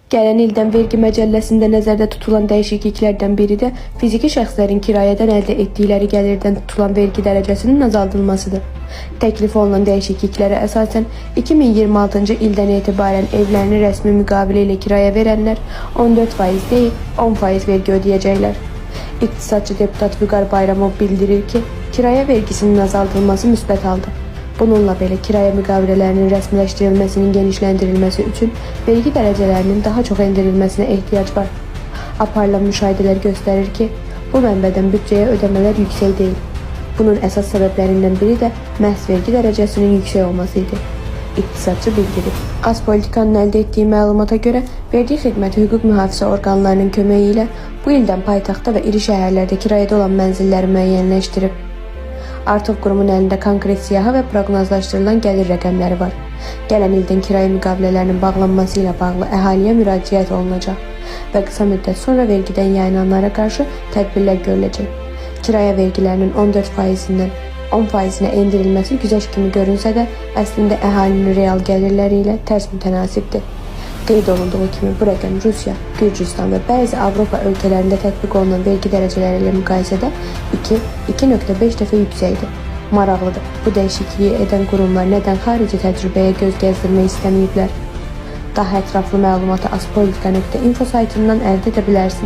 Gələn ildən vergi məcəlləsində nəzərdə tutulan dəyişikliklərdən biri də fiziki şəxslərin kirayədən əldə etdikləri gəlirdən tutulan vergi dərəcəsinin azaldılmasıdır. Təklif olunan dəyişikliklərə əsasən 2026-cı ildən etibarən evlərini rəsmi müqavilə ilə kiraya verənlər 14% deyil, 10% vergi ödəyəcəklər. İqtisadçı deputat Vüqar Bayramov bildirir ki, kirayə vergisinin azaldılması müsbət haldır. Bununla belə kirayə müqavilələrinin rəsmiləşdirilməsinin genişləndirilməsi üçün vergi dərəcələrinin daha çox endirilməsinə ehtiyac var. Aparılan müşahidələr göstərir ki, bu mənbədən büdcəyə ödəmələr yüksək deyil. Bunun əsas səbəblərindən biri də məhz vergi dərəcəsinin yüksək olması idi. İqtisadçı bildirir. Azpolitikanın əldə etdiyi məlumata görə vergi xidməti hüquq mühafizə orqanlarının köməyi ilə bu ildən paytaxtda və iri şəhərlərdə kirayədə olan mənzilləri müəyyənləşdirib. Artıq qurumun əlində konkret siyahı və proqnozlaşdırılan gəlir rəqəmləri var. Gələn ildən kirayə müqavilələrinin bağlanması ilə bağlı əhaliyə müraciət olunacaq və qısa müddət sonra vergidən yayınanlara qarşı tədbirlər görüləcək. Kirayə vergilərinin 14%-dən 10%-nə endirilməsi güzəşt kimi görünsə də, əslində əhalinin real gəlirləri ilə tərs mütənasibdir. Qeyd olunduğu kimi bu rəqəm Rusiya, Gürcüstan və bəzi Avropa ölkələrində tətbiq olunan vergi dərəcələri ilə müqayisədə 2,5 dəfə yüksəkdir. Maraqlıdır, bu dəyişikliyi edən qurumlar nədən xarici təcrübəyə göz gəzdirmək istəməyiblər? Daha ətraflı məlumatı aspolitika.info saytından əldə edə bilərsiniz.